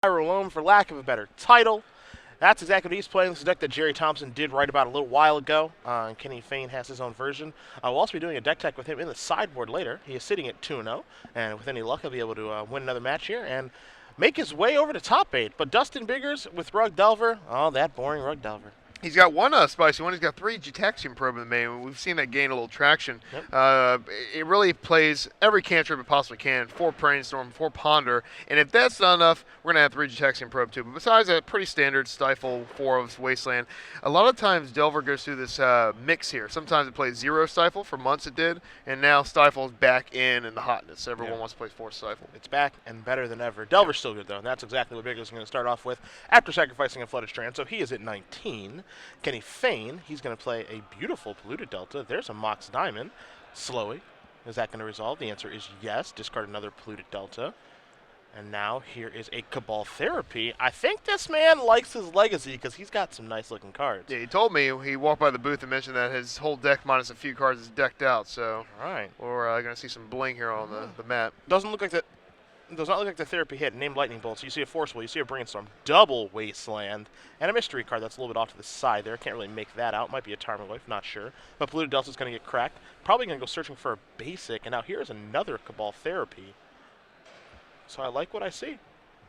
Alone, for lack of a better title. That's exactly what he's playing. This is a deck that Jerry Thompson did write about a little while ago. And Kenny Fain has his own version. We'll also be doing a deck tech with him in the sideboard later. He is sitting at 2-0, and with any luck, he'll be able to win another match here and make his way over to top 8. But Dustin Biggers with Rug Delver, oh, that boring Rug Delver. He's got one spicy one. He's got 3 Getaxian Probe in the main. We've seen that gain a little traction. Yep. It really plays every cantrip it possibly can. 4 Brainstorm, 4 Ponder. And if that's not enough, we're going to have 3 Getaxian Probe too. But besides that, pretty standard Stifle, 4 of Wasteland. A lot of times Delver goes through this mix here. Sometimes it plays 0 Stifle. For months it did. And now Stifle's back in the hotness. Everyone wants to play 4 Stifle. It's back and better than ever. Delver's still good, though, and that's exactly what Biggers is going to start off with after sacrificing a Flooded Strand. So he is at 19. Kenny Fain, he's going to play a beautiful Polluted Delta. There's a Mox Diamond. Slowly. Is that going to resolve? The answer is yes. Discard another Polluted Delta. And now here is a Cabal Therapy. I think this man likes his legacy because he's got some nice-looking cards. Yeah, he told me, he walked by the booth and mentioned that his whole deck minus a few cards is decked out. So we're going to see some bling here on the mat. Doesn't look like that. Does not look like the therapy hit. Named Lightning Bolt. So you see a Forceful, you see a Brainstorm, double Wasteland, and a Mystery card that's a little bit off to the side there. Can't really make that out. Might be a Tarmogoyf, not sure. But Polluted Delta's going to get cracked. Probably going to go searching for a basic. And now here's another Cabal Therapy. So I like what I see.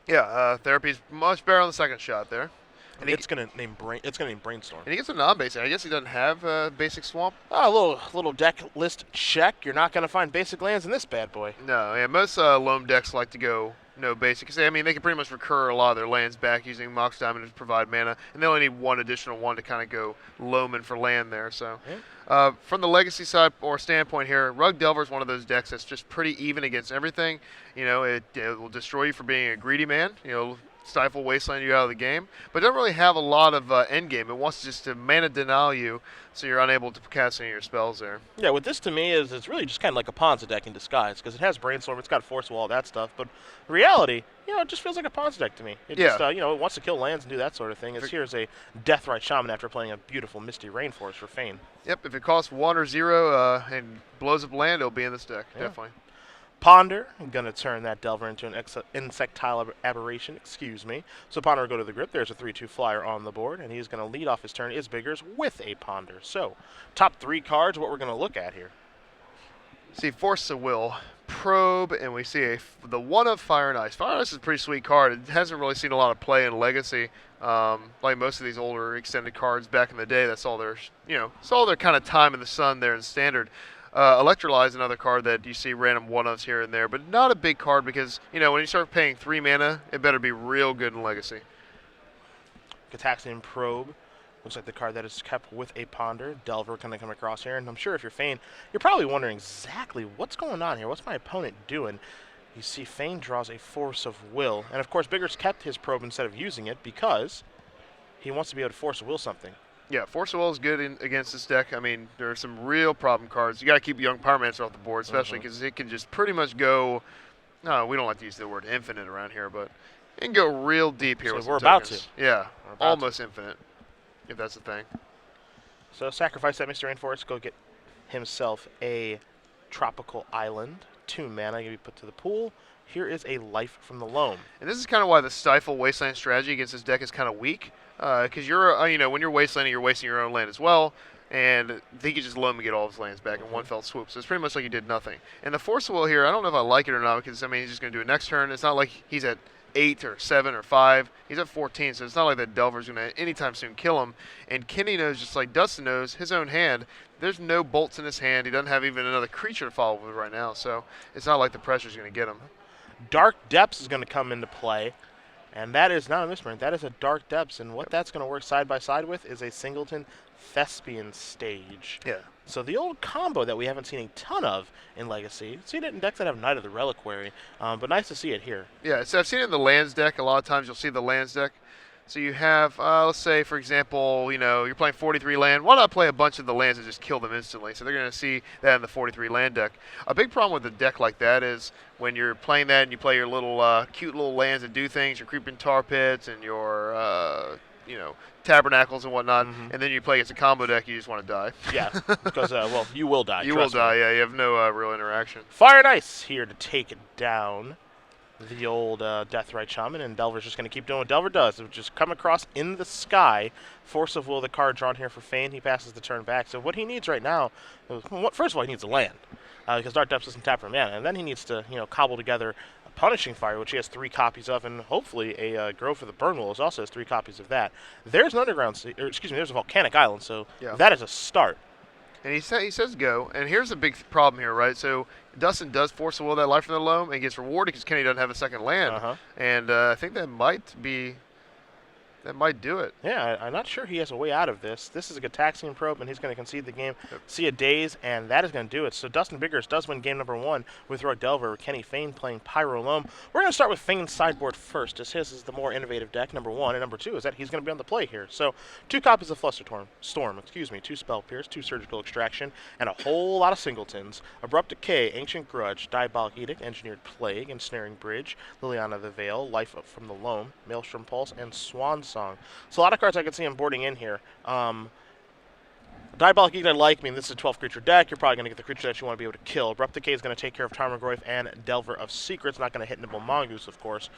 Yeah, Therapy's much better on the second shot there. And it's going to name Brainstorm. And he gets a non-basic. I guess he doesn't have basic Swamp. Oh, a little deck list check. You're not going to find basic lands in this bad boy. No, yeah, most loam decks like to go no basic. Cause, I mean, they can pretty much recur a lot of their lands back using Mox Diamond to provide mana, and they only need one additional one to kind of go loaming for land there. So, from the legacy side or standpoint here, Rug Delver is one of those decks that's just pretty even against everything. You know, it will destroy you for being a greedy man. You know, Stifle, Wasteland you out of the game, but doesn't really have a lot of end game. It wants just to mana deny you, so you're unable to cast any of your spells there. Yeah, what this to me is, it's really just kind of like a Ponza deck in disguise, because it has Brainstorm, it's got Forceful, all that stuff, but in reality, it just feels like a Ponza deck to me. It just, it wants to kill lands and do that sort of thing. Here's a Deathrite Shaman after playing a beautiful Misty Rainforest for Fain. Yep, if it costs 1 or 0 and blows up land, it'll be in this deck, definitely. Ponder, I'm going to turn that Delver into an Insectile Aberration, So Ponder will go to the grip. There's a 3-2 flyer on the board, and he's going to lead off his turn is Biggers with a Ponder. So, top 3 cards, what we're going to look at here. See, Force of Will, Probe, and we see the 1 of Fire and Ice. Fire and Ice is a pretty sweet card. It hasn't really seen a lot of play in Legacy. Like most of these older extended cards back in the day, that's all their, saw their kind of time in the sun there in Standard. Electrolyze, another card that you see random one-ofs here and there, but not a big card because, when you start paying 3 mana, it better be real good in Legacy. Gitaxian Probe. Looks like the card that is kept with a Ponder. Delver going to come across here, and I'm sure if you're Fain, you're probably wondering exactly what's going on here. What's my opponent doing? You see Fain draws a Force of Will, and of course Biggers kept his Probe instead of using it because he wants to be able to Force of Will something. Yeah, Force of Will is good against this deck. I mean, there are some real problem cards. You got to keep Young Pyromancer off the board, especially because it can just pretty much go. No, we don't like to use the word infinite around here, but it can go real deep here. So with we're some about tokens. to. Yeah, almost infinite, if that's the thing. So sacrifice that Mr. Rainforest. Go get himself a Tropical Island. 2 mana going to be put to the pool. Here is a Life from the Loam. And this is kind of why the Stifle Wasteland strategy against this deck is kind of weak. Because you're, when you're wastelanding, you're wasting your own land as well, and he could just loam and get all of his lands back in one fell swoop. So it's pretty much like he did nothing. And the Force of Will here, I don't know if I like it or not, because he's just going to do it next turn. It's not like he's at 8 or 7 or 5. He's at 14, so it's not like that Delver's going to anytime soon kill him. And Kinny knows, just like Dustin knows, his own hand. There's no bolts in his hand. He doesn't have even another creature to follow with right now, so it's not like the pressure's going to get him. Dark Depths is going to come into play. And that is not a misprint. That is a Dark Depths. And what that's going to work side by side with is a Singleton Thespian Stage. Yeah. So the old combo that we haven't seen a ton of in Legacy. Seen it in decks that have Knight of the Reliquary. But nice to see it here. Yeah, so I've seen it in the lands deck. A lot of times you'll see the lands deck. So you have, let's say, for example, you're playing 43 land. Why not play a bunch of the lands and just kill them instantly? So they're going to see that in the 43 land deck. A big problem with a deck like that is when you're playing that and you play your little cute little lands that do things, your Creeping Tar Pits and your, Tabernacles and whatnot, and then you play against a combo deck, you just want to die. Yeah, because, you will die. You will die, yeah. You have no real interaction. Fire and Ice here to take it down. the old Deathrite Shaman, and Delver's just going to keep doing what Delver does. It would just come across in the sky. Force of Will, the card drawn here for Fain. He passes the turn back. So what he needs right now, first of all, he needs a land. Because Dark Depths doesn't tap for mana. And then he needs to, cobble together a Punishing Fire, which he has 3 copies of, and hopefully a Grove for the Burnwillows also has 3 copies of that. There's an there's a Volcanic Island, so that is a start. And he says go. And here's a big problem here, right? So Dustin does force a will that Life from the Loam and gets rewarded because Kenny doesn't have a second land. And I think that might do it. Yeah, I'm not sure he has a way out of this. This is a Gitaxian Probe, and he's going to concede the game. See a Daze, and that is going to do it. So Dustin Biggers does win game number 1 with Rug Delver, Kenny Fain playing Pyro Loam. We're going to start with Fain's sideboard first, as his is the more innovative deck, number 1. And number 2 is that he's going to be on the play here. So 2 copies of Storm, 2 Spell Pierce, 2 Surgical Extraction, and a whole lot of singletons. Abrupt Decay, Ancient Grudge, Diabolic Edict, Engineered Plague, Ensnaring Bridge, Liliana the Veil, Life from the Loam, Maelstrom Pulse, and Swan Song. So a lot of cards I could see him boarding in here. Diabolic Edict I like. I mean, this is a 12 creature deck. You're probably going to get the creature that you want to be able to kill. Abrupt Decay is going to take care of Tarmogoyf and Delver of Secrets. Not going to hit Nibble Mongoose, of course.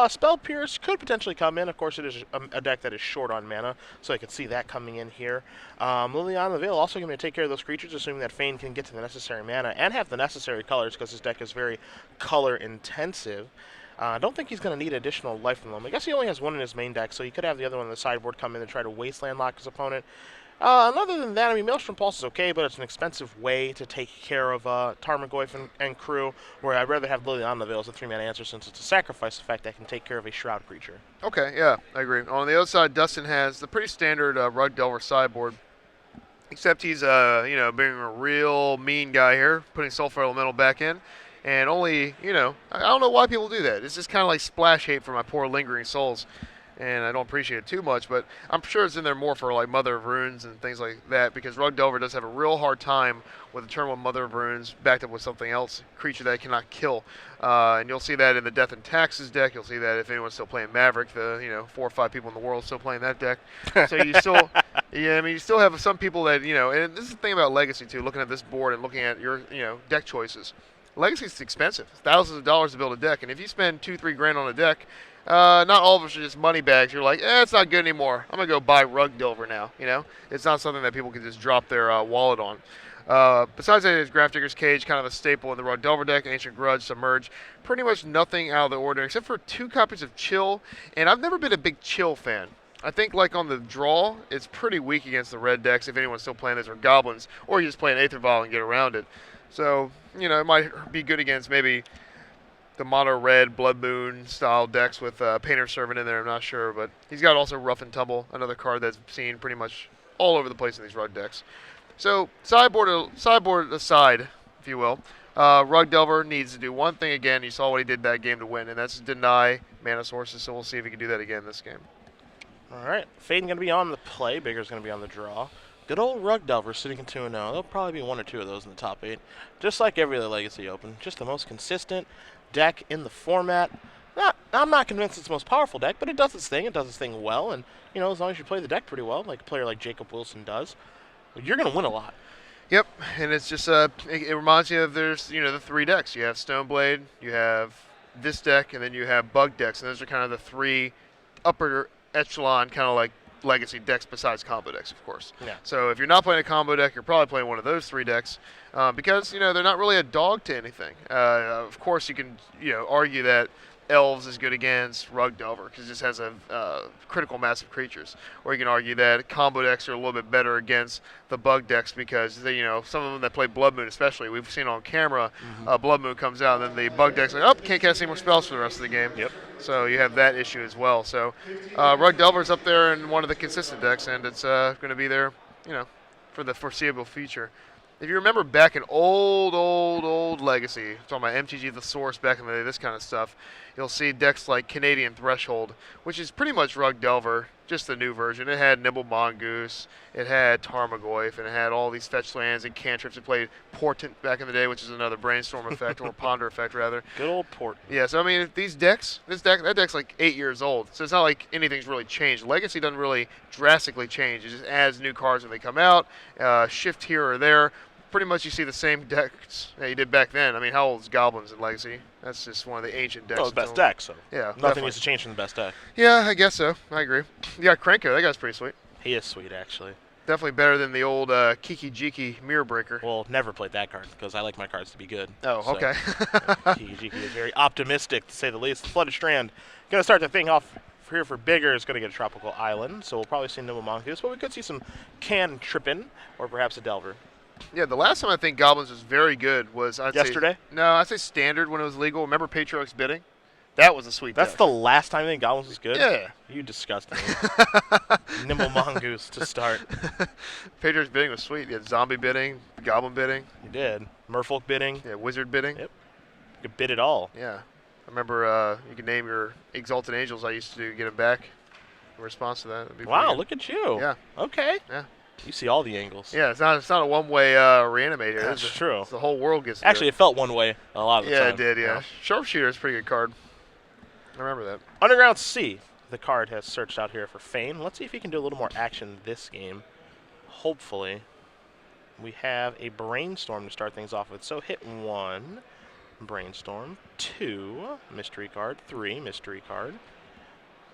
Spell Pierce could potentially come in. Of course, it is a deck that is short on mana, so I could see that coming in here. Liliana the Veil also going to take care of those creatures, assuming that Fain can get to the necessary mana and have the necessary colors, because his deck is very color intensive. I don't think he's going to need additional Life from the Loam. I guess he only has 1 in his main deck, so he could have the other one on the sideboard come in and try to Wasteland lock his opponent. And other than that, I mean, Maelstrom Pulse is okay, but it's an expensive way to take care of Tarmogoyf and crew, where I'd rather have Liliana the Veil as a 3-mana answer, since it's a sacrifice effect that can take care of a Shroud creature. Okay, yeah, I agree. On the other side, Dustin has the pretty standard Rug Delver sideboard, except he's, being a real mean guy here, putting Sulfur Elemental back in. And only, I don't know why people do that. It's just kind of like splash hate for my poor lingering souls. And I don't appreciate it too much, but I'm sure it's in there more for like Mother of Runes and things like that, because Rug Delver does have a real hard time with a turn 1 Mother of Runes backed up with something else, creature that it cannot kill. And you'll see that in the Death and Taxes deck. You'll see that if anyone's still playing Maverick, the 4 or 5 people in the world still playing that deck. So you still, you still have some people that, and this is the thing about Legacy too, looking at this board and looking at your, deck choices. Legacy is expensive, thousands of dollars to build a deck, and if you spend $2-3 grand on a deck, not all of us are just money bags. You're like, it's not good anymore. I'm gonna go buy Rug Delver now. It's not something that people can just drop their wallet on. Besides that, there's Grafdigger's Cage, kind of a staple in the Rug Delver deck. Ancient Grudge, Submerge, pretty much nothing out of the ordinary except for 2 copies of Chill. And I've never been a big Chill fan. I think, like, on the draw, it's pretty weak against the red decks if anyone's still playing this, or Goblins, or you just play an Aether Vial and get around it. So, it might be good against maybe the mono red Blood Moon style decks with Painter Servant in there. I'm not sure, but he's got also Rough and Tumble, another card that's seen pretty much all over the place in these rug decks. So sideboard aside, if you will, Rug Delver needs to do one thing again. You saw what he did that game to win, and that's deny mana sources. So we'll see if he can do that again this game. All right, Fain going to be on the play. Bigger's going to be on the draw. Good old Rug Delver sitting in 2-0. There'll probably be 1 or 2 of those in the top 8. Just like every other Legacy Open. Just the most consistent deck in the format. I'm not convinced it's the most powerful deck, but it does its thing. It does its thing well. And, as long as you play the deck pretty well, like a player like Jacob Wilson does, you're going to win a lot. Yep, and it's just, it reminds you of there's, the 3 decks. You have Stoneblade, you have this deck, and then you have Bug decks. And those are kind of the 3 upper echelon kind of like Legacy decks besides combo decks, of course. Yeah. So if you're not playing a combo deck, you're probably playing one of those 3 decks because, they're not really a dog to anything. Of course, you can, argue that Elves is good against Rug Delver because it just has a critical mass of creatures. Or you can argue that combo decks are a little bit better against the Bug decks because, they, some of them that play Blood Moon especially, we've seen on camera, Blood Moon comes out and then the Bug deck's like, can't cast any more spells for the rest of the game. Yep. So you have that issue as well. So Rug Delver's up there in one of the consistent decks, and it's going to be there, for the foreseeable future. If you remember back in old Legacy, talking about MTG The Source back in the day, this kind of stuff, you'll see decks like Canadian Threshold, which is pretty much Rug Delver, just the new version. It had Nibble Mongoose, it had Tarmogoyf, and it had all these fetch lands and cantrips. It played Portent back in the day, which is another Brainstorm effect, or Ponder effect, rather. Good old Portent. Yeah, so I mean, these decks, that deck's like 8 years old, so it's not like anything's really changed. Legacy doesn't really drastically change. It just adds new cards when they come out, shift here or there. pretty much you see the same decks that you did back then. I mean, how old is Goblins in Legacy? That's just one of the ancient decks. Oh, the best deck, so Yeah, nothing definitely. needs to change from the best deck. Yeah, I guess so. I agree. You got Krenko. That guy's pretty sweet. He is sweet, actually. Definitely better than the old Kiki Jiki Mirror Breaker. Well, never played that card because I like my cards to be good. Oh, So, okay. Kiki Jiki is very optimistic, to say the least. Flooded Strand going to start the thing off here for bigger. Is going to get a Tropical Island, so we'll probably see Nimble Mongoose, but we could see some Trippin or perhaps a Delver. Yeah, the last time I think Goblins was very good was Yesterday? I'd say Standard when it was legal. Remember Patriarch's Bidding? That was a sweet That's deck. the last time I think Goblins was good? Yeah. You disgust me. Nimble Mongoose to start. Patriarch's Bidding was sweet. You had Zombie Bidding, Goblin Bidding. You did. Merfolk bidding. Yeah, Wizard Bidding. Yep. You could bid it all. Yeah. I remember you could name your Exalted Angels. I used to get them back in response to that. That'd be Wow, pretty good. look at you. Yeah. Okay. Yeah. You see all the angles. Yeah, it's not a one-way reanimator. That's true. The whole world gets to Actually, do it felt one way a lot of the it. Yeah, time. it did, yeah. Yeah. Sharpshooter is a pretty good card. I remember that. Underground Sea. The card has searched out here for Fain. Let's see if he can do a little more action this game. Hopefully. We have a Brainstorm to start things off with. So hit 1, Brainstorm. 2, Mystery card. 3, Mystery card.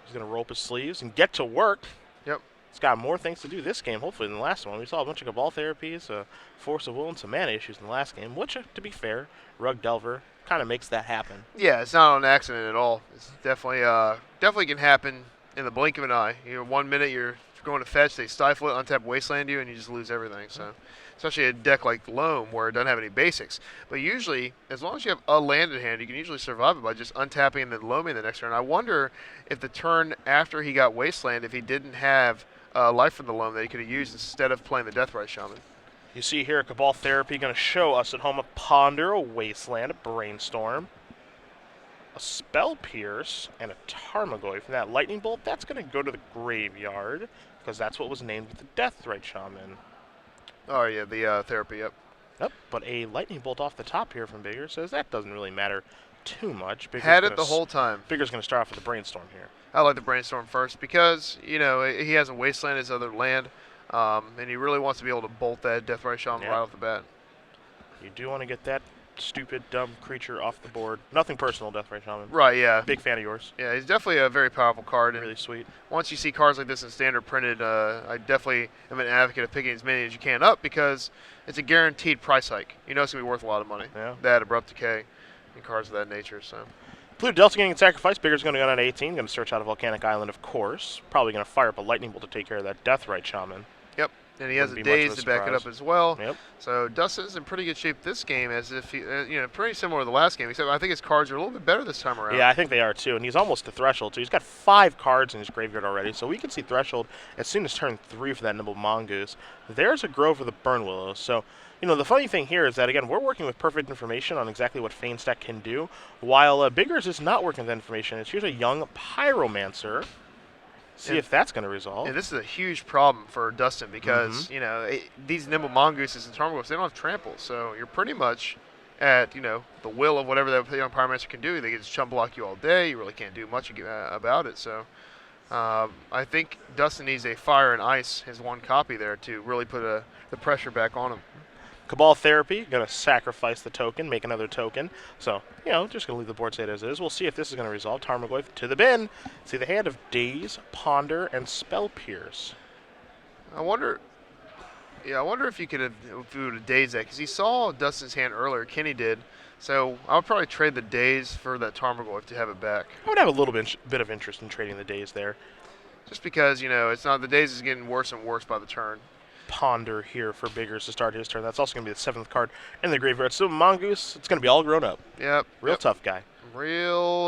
He's going to roll up his sleeves and get to work. Yep. He's got more things to do this game, hopefully, than the last one. We saw a bunch of Cabal therapies, Force of Will, and some mana issues in the last game, which, to be fair, Rug Delver kind of makes that happen. Yeah, it's not an accident at all. It's definitely can happen in the blink of an eye. 1 minute you're going to fetch, they stifle it, untap Wasteland you, and you just lose everything. So, especially a deck like Loam where it doesn't have any basics. But usually, as long as you have a land in hand, you can usually survive it by just untapping and then Loaming the next turn. I wonder if the turn after he got Wasteland, if he didn't have life from the Loam that he could have used instead of playing the Deathrite Shaman. You see here, Cabal Therapy going to show us at home a Ponder, a Wasteland, a Brainstorm, a Spell Pierce, and a Tarmogoyf. And that Lightning Bolt, that's going to go to the graveyard, because that's what was named with the Deathrite Shaman. Oh, yeah, the therapy, yep. Yep, but a Lightning Bolt off the top here from Bigger says that doesn't really matter too much. Bigger's Had it gonna the whole time. Bigger's going to start off with the Brainstorm here. I like the Brainstorm first because, he has a Wasteland as other land, and he really wants to be able to bolt that Deathrite Shaman right off the bat. You do want to get that stupid, dumb creature off the board. Nothing personal, Deathrite Shaman. Right, yeah. Big fan of yours. Yeah, he's definitely a very powerful card. And Really sweet. once you see cards like this in Standard printed, I definitely am an advocate of picking as many as you can up because it's a guaranteed price hike. You know it's going to be worth a lot of money. Yeah. That, Abrupt Decay, and cards of that nature, so... Blue Delta getting sacrificed. Bigger's going to go down to 18. Going to search out a Volcanic Island, of course. Probably going to fire up a Lightning Bolt to take care of that Deathrite Shaman. Yep, and he has a Wouldn't be much of Daze a to back it surprise. up as well. Yep. So Dustin's in pretty good shape this game, as if he, pretty similar to the last game. Except I think his cards are a little bit better this time around. Yeah, I think they are too. And he's almost to Threshold, too. He's got 5 cards in his graveyard already, so we can see Threshold as soon as turn 3 for that Nimble Mongoose. There's a Grove of the Burn Willows. So, the funny thing here is that, again, we're working with perfect information on exactly what Fain's deck can do, while Bigger's is not working with that information. Here's a young Pyromancer. See if that's going to resolve. And this is a huge problem for Dustin because, these Nimble Mongooses and Tarmogoyfs, they don't have trample. So you're pretty much at, the will of whatever that young Pyromancer can do. They can just chump block you all day. You really can't do much about it. So I think Dustin needs a Fire and Ice, his one copy there, to really put the pressure back on him. Cabal Therapy, going to sacrifice the token, make another token. So, just going to leave the board state as is. We'll see if this is going to resolve. Tarmogoyf to the bin. See the hand of Daze, Ponder, and Spell Pierce. I wonder if you could have Daze that, because he saw Dustin's hand earlier. Kinny did. So I would probably trade the Daze for that Tarmogoyf to have it back. I would have a little bit of interest in trading the Daze there. Just because, it's not, the Daze is getting worse and worse by the turn. Ponder here for Biggers to start his turn. That's also going to be the 7th card in the graveyard. So Mongoose, it's going to be all grown up. Yep. Real tough guy. Real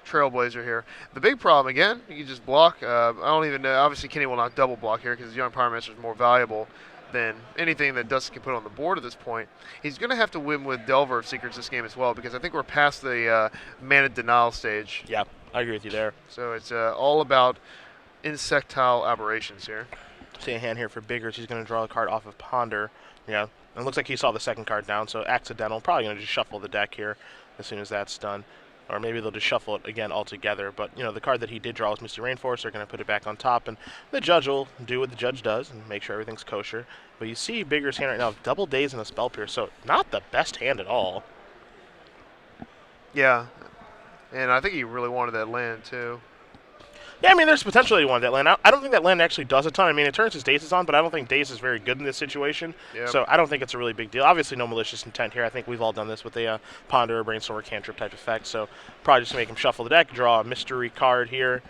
trailblazer here. The big problem, again, you can just block. I don't even know. Obviously, Kinny will not double block here because the Young Pyromancer is more valuable than anything that Dustin can put on the board at this point. He's going to have to win with Delver of Secrets this game as well because I think we're past the mana denial stage. Yeah, I agree with you there. So it's all about insectile aberrations here. See a hand here for Biggers. He's going to draw a card off of Ponder. Yeah, and it looks like he saw the second card down, so accidental. Probably going to just shuffle the deck here as soon as that's done. Or maybe they'll just shuffle it again altogether. But, the card that he did draw was Misty Rainforest. They're going to put it back on top, and the judge will do what the judge does and make sure everything's kosher. But you see Bigger's hand right now, double days and a Spell Pierce, so not the best hand at all. Yeah, and I think he really wanted that land, too. Yeah, I mean, there's potential that he wanted that land. I don't think that land actually does a ton. I mean, it turns his Daces on, but I don't think Dace is very good in this situation. Yep. So I don't think it's a really big deal. Obviously, no malicious intent here. I think we've all done this with a Ponder or Brainstorm or Cantrip type effect. So probably just make him shuffle the deck, draw a mystery card here,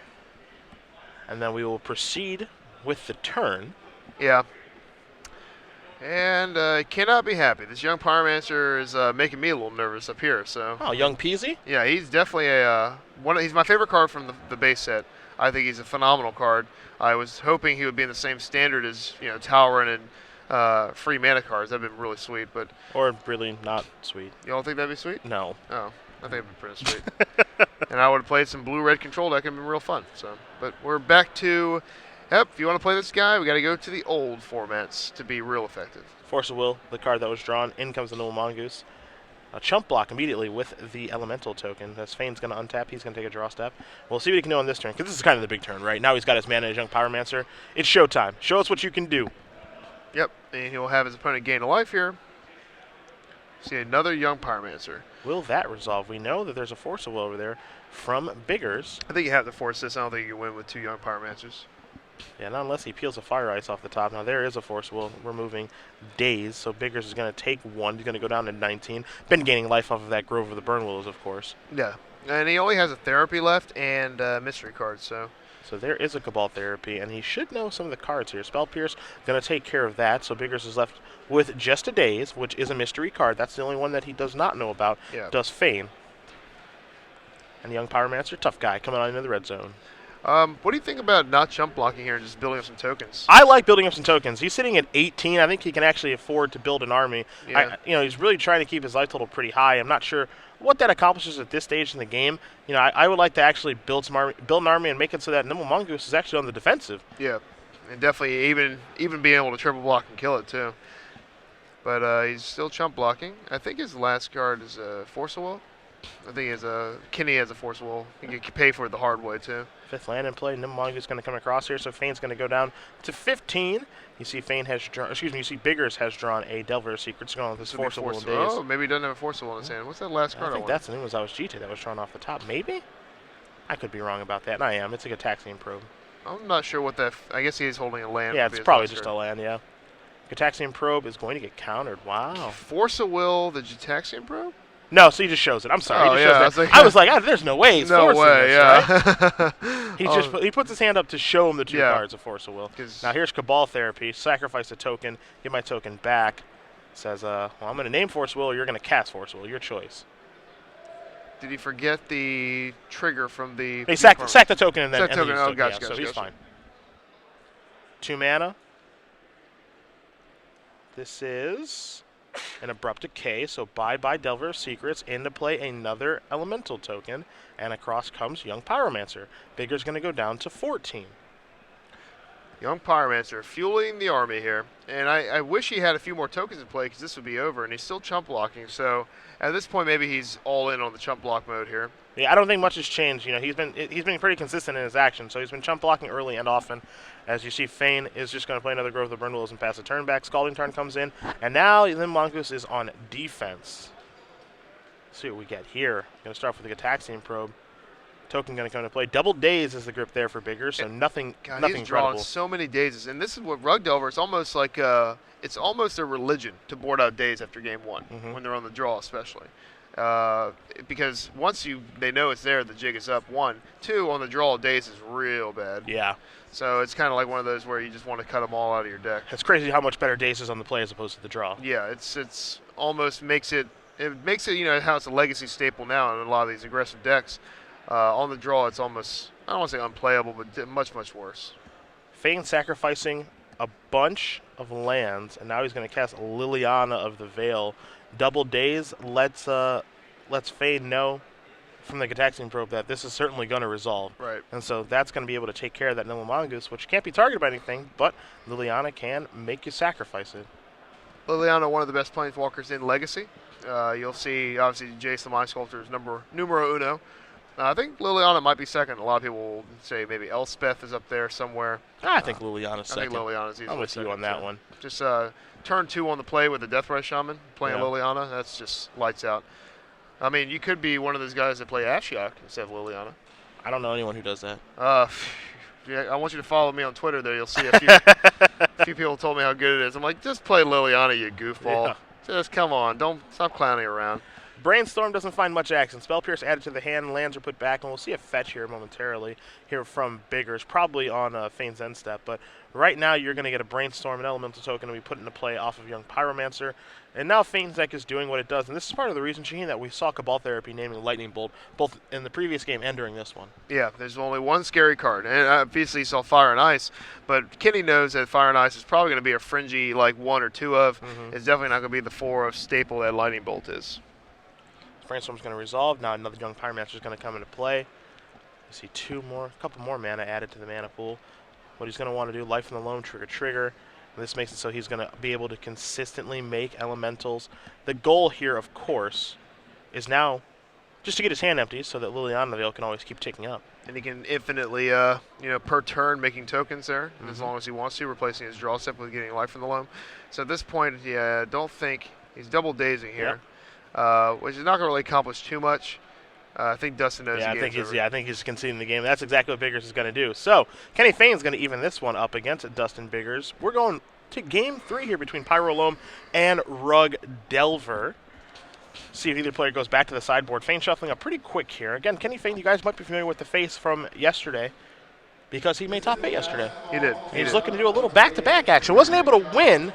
and then we will proceed with the turn. Yeah. And cannot be happy. This young Pyromancer is making me a little nervous up here. So. Oh, young Peasy? Yeah, he's definitely he's my favorite card from the base set. I think he's a phenomenal card. I was hoping he would be in the same standard as Talron and free mana cards. That'd been really sweet, but or really not sweet. You don't think that'd be sweet? No. Oh, I think it'd be pretty sweet. And I would have played some blue-red control deck. It'd been real fun. So, but we're back to. Yep, if you want to play this guy, we got to go to the old formats to be real effective. Force of Will, the card that was drawn. In comes the Noble Mongoose. A chump block immediately with the elemental token. As Fain's going to untap, he's going to take a draw step. We'll see what he can do on this turn, because this is kind of the big turn, right? Now he's got his mana as Young Pyromancer. It's showtime. Show us what you can do. Yep, and he'll have his opponent gain a life here. See another Young Pyromancer. Will that resolve? We know that there's a Force of Will over there from Biggers. I think you have to force this. I don't think you can win with two Young Pyromancers. Yeah, not unless he peels a Fire Ice off the top. Now there is a Force of Will removing Daze, so Biggers is going to take one. He's going to go down to 19. Been gaining life off of that Grove of the Burn Willows, of course. Yeah, and he only has a Therapy left and Mystery card, so. So there is a Cabal Therapy, and he should know some of the cards here. Spell Pierce going to take care of that, so Biggers is left with just a Daze, which is a mystery card. That's the only one that he does not know about. Yeah. Does Fain. And Young Pyromancer, tough guy, coming on into the red zone. What do you think about not jump blocking here and just building up some tokens? I like building up some tokens. He's sitting at 18. I think he can actually afford to build an army. Yeah. He's really trying to keep his life total pretty high. I'm not sure what that accomplishes at this stage in the game. I would like to actually build an army and make it so that Nimble Mongoose is actually on the defensive. Yeah, and definitely even being able to triple block and kill it too. But he's still chump blocking. I think his last card is Force of Will. I think Kinny has a Force of Will. You can pay for it the hard way too. Fifth land in play. Nimble Mongoose is going to come across here, so Fain's going to go down to 15. You see you see Biggers has drawn a Delver Secrets going with his Force of Will and Daze. Oh, maybe he doesn't have a Force of Will in his hand. What's that last card? I think that's the name was GT that was drawn off the top. Maybe? I could be wrong about that, and I am. It's like a Gataxian Probe. I'm not sure what that. I guess he's holding a land. Yeah, it's probably just a land, yeah. Gataxian Probe is going to get countered. Wow. Force of Will, the Gataxian Probe? No, so he just shows it. I'm sorry. Oh, he just shows that. I was like, there's no way he's no forcing way, this, yeah. Right? He puts his hand up to show him the two cards of Force of Will. Now here's Cabal Therapy. Sacrifice a token. Get my token back. Says, well, I'm going to name Force of Will, or you're going to cast Force of Will. Your choice. Did he forget the trigger from the... He sacked the token and then... Sack token. Oh, gotcha, so he's gotcha. fine. 2 mana. This is an Abrupt Decay, so bye-bye Delver of Secrets. Into play another Elemental token, and across comes Young Pyromancer. Bigger's going to go down to 14. Young Pyromancer fueling the army here. And I wish he had a few more tokens in play because this would be over, and he's still chump blocking. So at this point, maybe he's all in on the chump block mode here. Yeah, I don't think much has changed. He's been pretty consistent in his action, so he's been chump blocking early and often. As you see, Fain is just going to play another Grove of the Burn Willows and pass a turn back. Scalding Tarn comes in, and now the Mongoose is on defense. Let's see what we get here. Going to start with the Gataxian Probe. Token going to come into play. Double Daze is the grip there for Bigger, so nothing He's incredible. drawn so many dazes, and this is what Rug Delver. It's almost like it's almost a religion to board out days after game one when they're on the draw, especially. Because once they know it's there, the jig is up. 1, 2 on the draw, days is real bad. Yeah. So it's kind of like one of those where you just want to cut them all out of your deck. It's crazy how much better Daze is on the play as opposed to the draw. Yeah, it's almost makes it how it's a legacy staple now in a lot of these aggressive decks. On the draw, it's almost, I don't want to say unplayable, but much, much worse. Fain sacrificing a bunch of lands, and now he's going to cast Liliana of the Veil. Double Daze lets Fain know from the Gataxian Probe that this is certainly going to resolve. Right. And so that's going to be able to take care of that Nimble Mongoose, which can't be targeted by anything, but Liliana can make you sacrifice it. Liliana, one of the best planeswalkers in Legacy. You'll see, obviously, Jace the Mind Sculptor is numero uno. I think Liliana might be second. A lot of people will say maybe Elspeth is up there somewhere. I think Liliana's second. I think Liliana's easily I'm with second. you on that one. Just turn 2 on the play with the Deathrise Shaman playing Liliana. That's just lights out. I mean, you could be one of those guys that play Ashiok instead of Liliana. I don't know anyone who does that. Yeah, I want you to follow me on Twitter there. You'll see a few people told me how good it is. I'm like, just play Liliana, you goofball. Yeah. Just come on. Don't stop clowning around. Brainstorm doesn't find much action. Spell Pierce added to the hand, lands are put back, and we'll see a fetch here momentarily here from Biggers, probably on Fain's end step. But right now you're going to get a Brainstorm, an elemental token to be put into play off of Young Pyromancer. And now Fain's deck is doing what it does. And this is part of the reason, Shaheen, that we saw Cabal Therapy naming Lightning Bolt, both in the previous game and during this one. Yeah, there's only one scary card. And obviously you saw Fire and Ice, but Kinny knows that Fire and Ice is probably going to be a fringy, like 1 or 2 of. It's definitely not going to be the 4 of staple that Lightning Bolt is. Brainstorm's going to resolve. Now another Young Pyromancer is going to come into play. You see a couple more mana added to the mana pool. What he's going to want to do, Life in the Loam, trigger. And this makes it so he's going to be able to consistently make elementals. The goal here, of course, is now just to get his hand empty so that Liliana Veil can always keep ticking up. And he can infinitely, per turn, making tokens there, as long as he wants to, replacing his draw step with getting Life in the Loam. So at this point, don't think he's double dazing here. Which is not going to really accomplish too much. I think Dustin knows the game's over. I think he's conceding the game. That's exactly what Biggers is going to do. So Kenny Fain's going to even this one up against Dustin Biggers. We're going to game 3 here between Pyro Loam and Rug Delver. See if either player goes back to the sideboard. Fain shuffling up pretty quick here. Again, Kenny Fain, you guys might be familiar with the face from yesterday because he made top 8 yesterday. He did. He's looking to do a little back-to-back action. Wasn't able to win.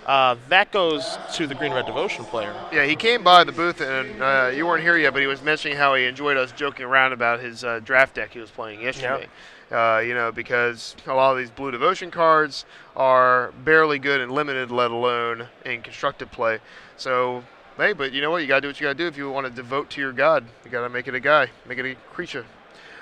That goes to the Green Red Devotion player. Yeah, he came by the booth, and you weren't here yet, but he was mentioning how he enjoyed us joking around about his draft deck he was playing yesterday. Because a lot of these Blue Devotion cards are barely good and limited, let alone in constructed play. So, hey, but you know what? You got to do what you got to do if you want to devote to your god. You got to make it a guy, make it a creature.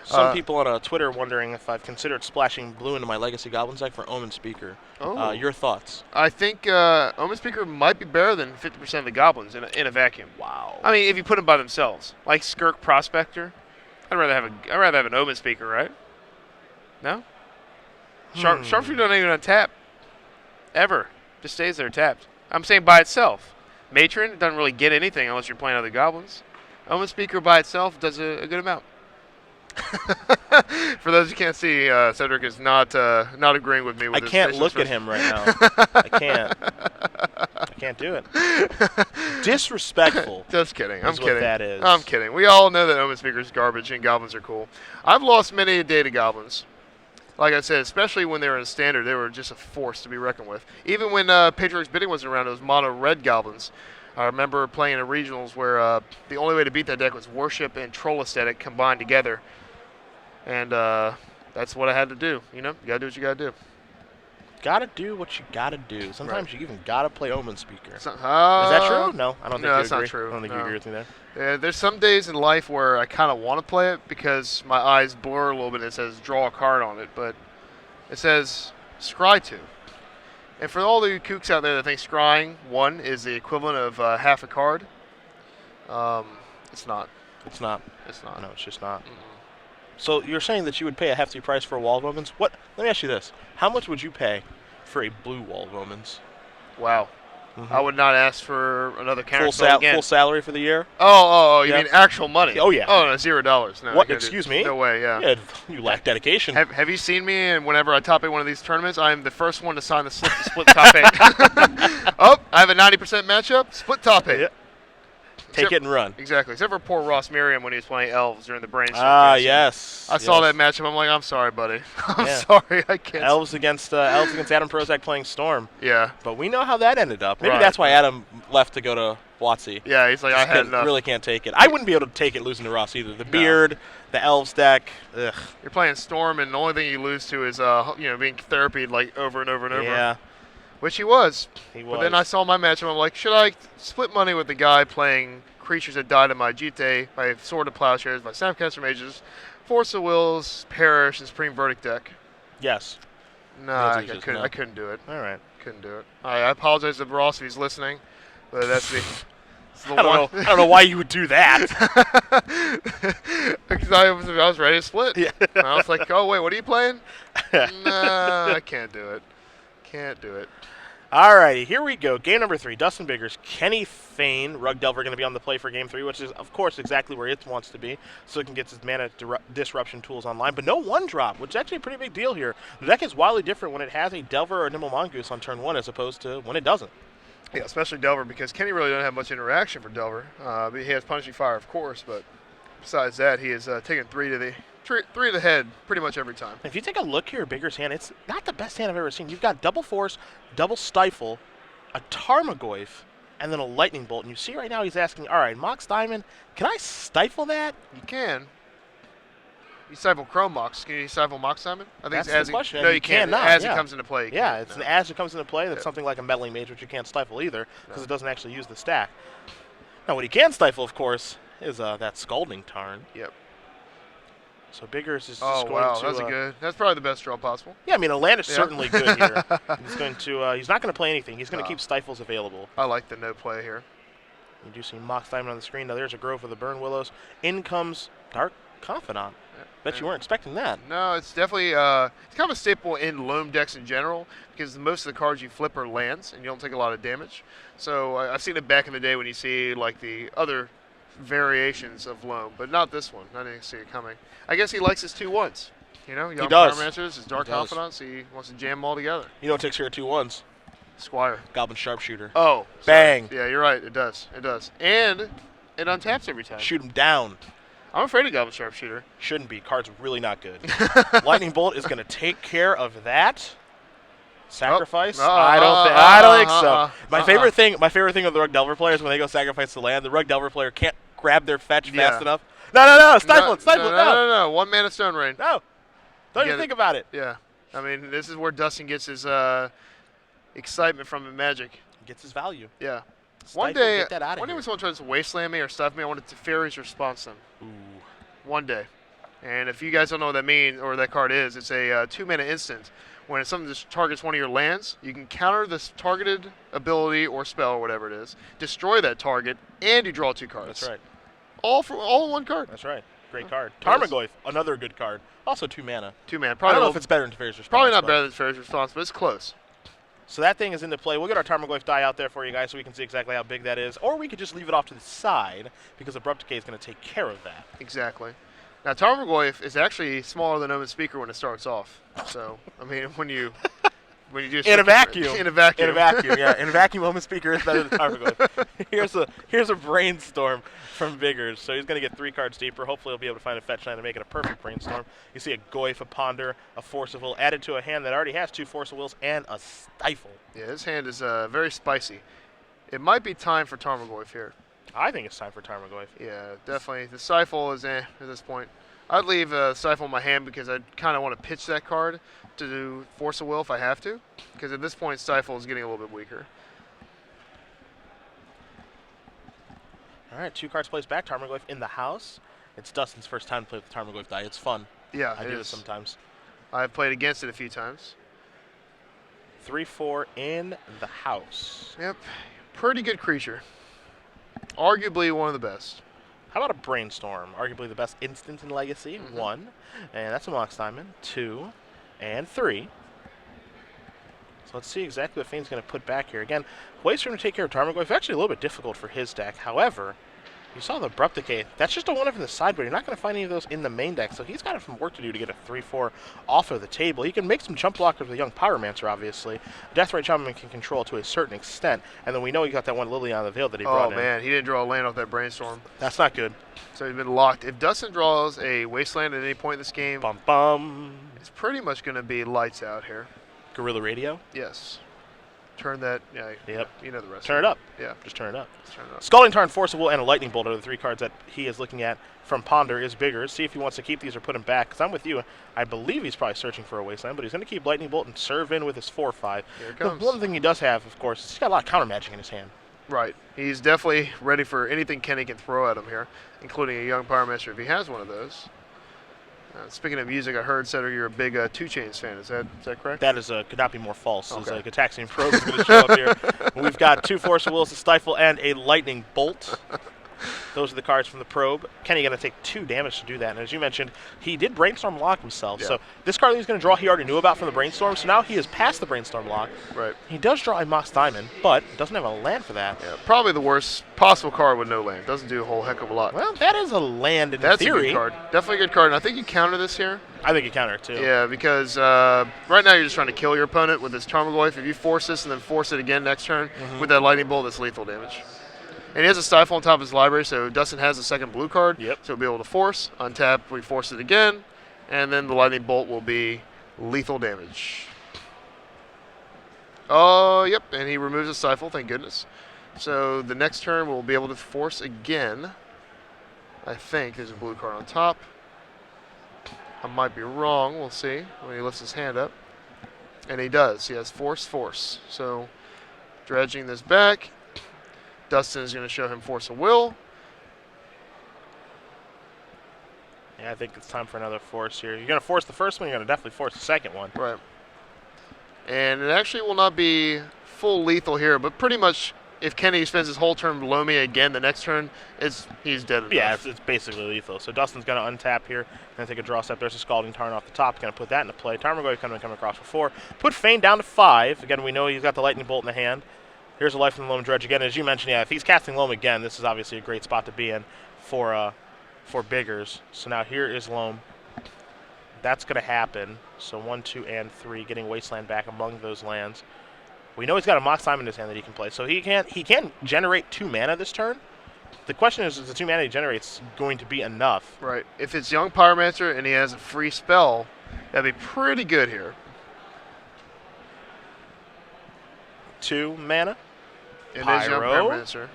Some people on Twitter wondering if I've considered splashing blue into my Legacy Goblins deck for Omen Speaker. Your thoughts? I think Omen Speaker might be better than 50% of the Goblins in a vacuum. Wow. I mean, if you put them by themselves, like Skirk Prospector, I'd rather have an Omen Speaker, right? No. Sharpshooter don't even untap ever. Just stays there tapped. I'm saying by itself. Matron doesn't really get anything unless you're playing other Goblins. Omen Speaker by itself does a good amount. For those who can't see, Cedric is not agreeing with me. I can't look at him right now. I can't do it. Disrespectful. Just kidding. I'm kidding. What that is. I'm kidding. We all know that Omen Speaker is garbage and Goblins are cool. I've lost many a day to Goblins. Like I said, especially when they were in Standard, they were just a force to be reckoned with. Even when Patriarch's Bidding wasn't around, it was mono red Goblins. I remember playing in regionals where the only way to beat that deck was Worship and Troll Aesthetic combined together. And that's what I had to do. You know, you got to do what you got to do. Got to do what you got to do. Sometimes you even got to play Omen Speaker. Is that true? No, I don't think you agree. No, that's not true. I don't think you agree with me there. Yeah, there's some days in life where I kind of want to play it because my eyes blur a little bit. It says draw a card on it, but it says scry 2. And for all the kooks out there that think scrying 1 is the equivalent of half a card, it's not. It's not. It's not. No, it's just not. So you're saying that you would pay a hefty price for a Wall of Omens? What? Let me ask you this: how much would you pay for a blue Wall of Omens? Wow. I would not ask for another counter full salary for the year. You mean actual money? Oh yeah. Oh no, $0. No. What? Excuse me? No way. Yeah. You lack dedication. Have you seen me? And whenever I top 8 one of these tournaments, I'm the first one to sign the split top 8. I have a 90% matchup. Split top 8. Yep. Take it and run. Exactly. Except for poor Ross Miriam when he was playing Elves during the Brainstorm. Yes. I saw that matchup. I'm like, I'm sorry, buddy. I'm sorry. I can't. Elves against Adam Prozac playing Storm. Yeah. But we know how that ended up. Maybe that's why Adam left to go to WotC. Yeah, he's like, I had enough. Really can't take it. I wouldn't be able to take it losing to Ross either. The beard, the Elves deck. Ugh. You're playing Storm, and the only thing you lose to is being therapied like over and over and over. Yeah. Which he was. But then I saw my matchup. I'm like, should I split money with the guy playing creatures that died in my Jite, my Sword of Plowshares, my Snapcaster Mages, Force of Wills, Perish, and Supreme Verdict deck? Yes. No, I couldn't do it. All right. Couldn't do it. I apologize to Ross if he's listening, but that's me. the I don't know. I don't know why you would do that. Because I was ready to split. Yeah. And I was like, oh, wait, what are you playing? Nah, I can't do it. Can't do it. Alrighty, here we go. Game number 3. Dustin Biggers, Kenny Fain, Rug Delver going to be on the play for Game 3, which is, of course, exactly where it wants to be, so it can get his mana disruption tools online. But no 1-drop, which is actually a pretty big deal here. The deck is wildly different when it has a Delver or a Nimble Mongoose on turn 1 as opposed to when it doesn't. Yeah, especially Delver, because Kenny really doesn't have much interaction for Delver. He has Punishing Fire, of course, but besides that, he is taking 3 to the head pretty much every time. If you take a look here at Bigger's hand, it's not the best hand I've ever seen. You've got double Force, double Stifle, a Tarmogoyf, and then a Lightning Bolt. And you see right now he's asking, all right, Mox Diamond, can I stifle that? You can. You stifle Chrome Mox. Can you stifle Mox Diamond? I think That's it's as the question. No, you can't. cannot, As yeah. it comes into play. You Yeah, can't, it's no. an as it comes into play. That's Yeah. something like a Meddling Mage, which you can't stifle either because No. it doesn't actually use the stack. Now, what he can stifle, of course, is that Scalding Tarn. Yep. So Biggers is just Oh, going wow. to... That's a good. That's probably the best draw possible. Yeah, I mean, a land is Yeah. certainly good here. He's going to... he's not going to play anything. He's going to No. keep Stifles available. I like the no play here. You do see Mox Diamond on the screen. Now there's a Grove of the Burn Willows. In comes Dark Confidant. Bet you weren't expecting that. No, it's definitely it's kind of a staple in loam decks in general because most of the cards you flip are lands and you don't take a lot of damage. So I've seen it back in the day when you see like the other variations of loam, but not this one. I didn't see it coming. I guess he likes his 2/1s. You know, Young does. Pyromancers, his Dark He does. Confidant, so he wants to jam them all together. You know what takes care of 2/1s? Squire. Goblin Sharpshooter. Oh, sorry. Bang. Yeah, you're right. It does. It does. And it untaps every time. Shoot him down. I'm afraid of Goblin Sharpshooter. Shouldn't be. Card's really not good. Lightning Bolt is going to take care of that. Sacrifice? I don't think so. My favorite thing of the Rug Delver players when they go sacrifice the land, the Rug Delver player can't grab their fetch Yeah. fast enough. No, stifle it, stifle it, No. 1 mana Stone Rain. No. Don't even Get it. think about it. Yeah. I mean, this is where Dustin gets his excitement from the Magic. Gets his value. Yeah. Stifle, One day, get that out of when here. someone tries to wasteland me or stuff me, I wanted to Fairy's Response them. Ooh. One day. And if you guys don't know what that means or that card is, it's a 2-mana instant. When something just targets one of your lands, you can counter this targeted ability or spell or whatever it is, destroy that target, and you draw 2 cards. That's right. All in one card. That's right. Great card. Yes. Tarmogoyf, another good card. Also 2 mana. 2 mana. I Probably don't know a if little- it's better than Fairy's Response. probably not but- better than Fairy's Response, but it's close. So that thing is into play. We'll get our Tarmogoyf die out there for you guys so we can see exactly how big that is. Or we could just leave it off to the side because Abrupt Decay is going to take care of that. Exactly. Now, Tarmogoyf is actually smaller than Omen Speaker when it starts off. So, I mean, when you do In a vacuum. in a vacuum, In a vacuum, yeah. In a vacuum, Omen Speaker is better than Tarmogoyf. Here's a brainstorm from Biggers. So he's going to get 3 cards deeper. Hopefully he'll be able to find a fetch line to make it a perfect brainstorm. You see a Goyf, a Ponder, a Force of Will added to a hand that already has 2 Force of Wills and a Stifle. Yeah, his hand is very spicy. It might be time for Tarmogoyf here. I think it's time for Tarmogoyf. Yeah, definitely. The Stifle is at this point. I'd leave Stifle in my hand because I kind of want to pitch that card to do Force of Will if I have to. Because at this point, Stifle is getting a little bit weaker. All right, 2 cards placed back. Tarmogoyf in the house. It's Dustin's first time to play with the Tarmogoyf die. It's fun. Yeah, I it do is. this sometimes. I've played against it a few times. 3/4 in the house. Yep, pretty good creature. Arguably one of the best. How about a Brainstorm? Arguably the best instant in Legacy. Mhm. 1, and that's a Mox Diamond. 2, and 3. So let's see exactly what Fain's going to put back here. Again, ways for him to take care of Tarmogoyf. Actually a little bit difficult for his deck. However, you saw the Abrupt Decay. That's just a 1 in the sideboard. You're not going to find any of those in the main deck, so he's got some work to do to get a 3/4 off of the table. He can make some jump blockers with a Young Pyromancer, obviously. Deathrite Shaman can control to a certain extent, and then we know he got that one Lily on the Veil that he brought Oh in. man, he didn't draw a land off that Brainstorm. That's not good. So he's been locked. If Dustin draws a Wasteland at any point in this game, Bum bum. it's pretty much going to be lights out here. Gorilla Radio. Yes. Turn that. Yeah. Yep. You know the rest. Turn it up. Yeah. Just turn it up. Let's turn it up. Scalding Tarn, Force of Will, and a Lightning Bolt are the 3 cards that he is looking at from Ponder is bigger. See if he wants to keep these or put them back. Because I'm with you. I believe he's probably searching for a Wasteland, but he's going to keep Lightning Bolt and serve in with his 4/5. Here it The comes. one thing he does have, of course, is he's got a lot of counter magic in his hand. Right. He's definitely ready for anything Kenny can throw at him here, including a Young Pyromancer if he has one of those. Speaking of music, I heard, Setter, you're a big 2 Chainz fan. Is that correct? That is could not be more false. Okay. As Gataxian Probe is going to show up here. We've got 2 Force of Wills to Stifle and a Lightning Bolt. Those are the cards from the Probe. Kenny going to take 2 damage to do that. And as you mentioned, he did Brainstorm lock himself. Yeah. So this card that he's going to draw, he already knew about from the Brainstorm. So now he is past the Brainstorm lock. Right. He does draw a Mox Diamond, but doesn't have a land for that. Yeah, probably the worst possible card with no land. Doesn't do a whole heck of a lot. Well, that is a land in That's theory. a good card. Definitely a good card. And I think you counter this here. I think you counter it too. Yeah, because right now you're just trying to kill your opponent with this Tarmogoyf. If you force this and then force it again next turn with that Lightning Bolt, that's lethal damage. And he has a Stifle on top of his library, so Dustin has a second blue card. Yep. So he'll be able to force, untap, we force it again, and then the Lightning Bolt will be lethal damage. Oh, yep, and he removes a Stifle, thank goodness. So the next turn we'll be able to force again. I think there's a blue card on top. I might be wrong, we'll see when he lifts his hand up. And he does, he has force. So dredging this back. Dustin is going to show him Force of Will. Yeah, I think it's time for another force here. You're going to force the first one, you're going to definitely force the second one. Right. And it actually will not be full lethal here, but pretty much if Kenny spends his whole turn below me again the next turn, he's dead enough. Yeah, it's basically lethal. So Dustin's going to untap here, going to take a draw step. There's a Scalding Tarn off the top, going to put that into play. Tarmogoyf coming across for 4. Put Fain down to 5. Again, we know he's got the Lightning Bolt in the hand. Here's a Life from the Loam Dredge again. As you mentioned, yeah, if he's casting Loam again, this is obviously a great spot to be in for Biggers. So now here is Loam. That's going to happen. So 1, 2, and 3, getting Wasteland back among those lands. We know he's got a Mox Diamond in his hand that he can play. So he can generate 2 mana this turn. The question is the 2 mana he generates going to be enough? Right. If it's Young Pyromancer and he has a free spell, that'd be pretty good here. 2 mana. It is Young Pyro. Pyromancer.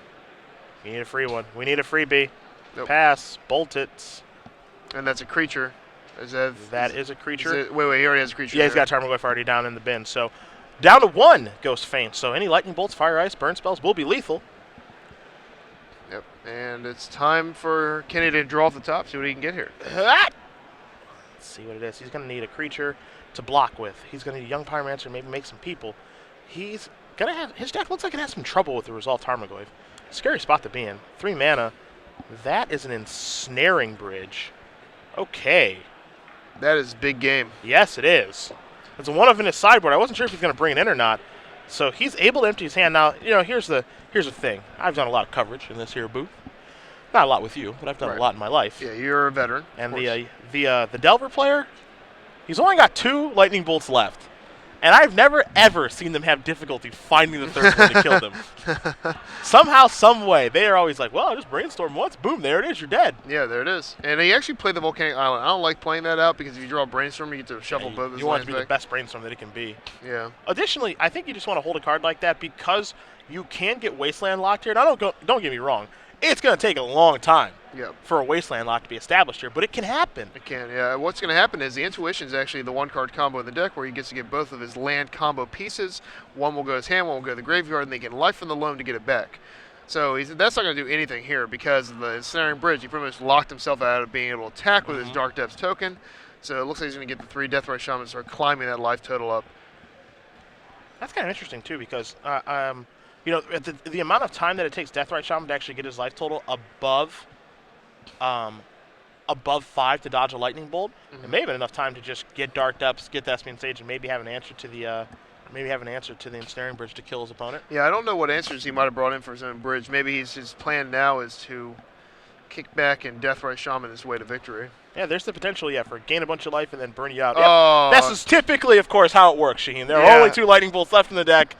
We need a free one. We need a freebie. Nope. Pass. Bolt it. And that's a creature. That is a creature. Wait, he already has a creature. Yeah, he's got Tarmogoyf already down in the bin. So down to 1 goes Fain. So any Lightning Bolts, Fire Ice, Burn spells will be lethal. Yep. And it's time for Kenny to draw off the top, see what he can get here. Let's see what it is. He's going to need a creature to block with. He's going to need a Young Pyromancer, maybe make some people. He's going to have... His deck looks like it has some trouble with the Resolve Tarmogoyf. Scary spot to be in. 3 mana. That is an Ensnaring Bridge. Okay. That is big game. Yes, it is. It's a 1-of in his sideboard. I wasn't sure if he's going to bring it in or not. So he's able to empty his hand. Now, you know, here's the thing. I've done a lot of coverage in this here booth. Not a lot with you, but I've done a lot in my life. Yeah, you're a veteran. And the Delver player, he's only got 2 Lightning Bolts left. And I've never, ever seen them have difficulty finding the third one to kill them. Somehow, some way, they are always like, well, just brainstorm once, boom, there it is, you're dead. Yeah, there it is. And he actually played the Volcanic Island. I don't like playing that out because if you draw a brainstorm, you get to shuffle both of his You want it lands to be back. the best brainstorm that it can be. Yeah. Additionally, I think you just want to hold a card like that because you can get Wasteland locked here. Now, don't get me wrong. It's going to take a long time for a Wasteland lock to be established here, but it can happen. It can, yeah. What's going to happen is the Intuition is actually the 1-card combo in the deck where he gets to get both of his land combo pieces. One will go to his hand, one will go to the graveyard, and they get Life from the Loam to get it back. So that's not going to do anything here because of the Ensnaring Bridge. He pretty much locked himself out of being able to attack with his Dark Depths token. So it looks like he's going to get the 3 Deathrite Shaman and start climbing that life total up. That's kind of interesting, too, because you know, the amount of time that it takes Deathrite Shaman to actually get his life total above 5 to dodge a Lightning Bolt, it may have been enough time to just get Dark Depths, get Thespian Sage, and maybe have an answer to the Ensnaring Bridge to kill his opponent. Yeah, I don't know what answers he might have brought in for his own bridge. Maybe his plan now is to kick back and Deathrite Shaman his way to victory. Yeah, there's the potential, for gain a bunch of life and then burn you out. Oh. Yep. This is typically, of course, how it works, Shaheen. There are only 2 Lightning Bolts left in the deck.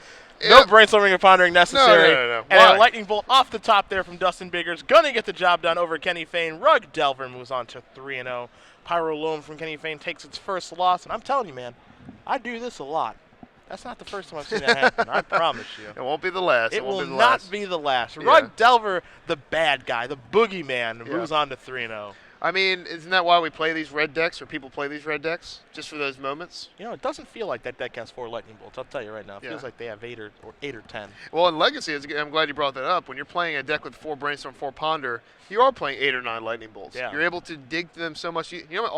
No brainstorming or pondering necessary. No. And a Lightning Bolt off the top there from Dustin Biggers. Gonna get the job done over Kenny Fain. Rug Delver moves on to 3-0. Pyro Loam from Kenny Fain takes its first loss. And I'm telling you, man, I do this a lot. That's not the first time I've seen that happen. I promise you. It won't be the last. It will not be the last. Rug Delver, the bad guy, the boogeyman, moves on to 3-0. I mean, isn't that why we play these red decks, or people play these red decks, just for those moments? You know, it doesn't feel like that deck has 4 Lightning Bolts. I'll tell you right now. It feels like they have 8 or 10. Well, in Legacy, I'm glad you brought that up. When you're playing a deck with 4 Brainstorm, 4 Ponder, you are playing 8 or 9 Lightning Bolts. Yeah. You're able to dig to them so much. You know what?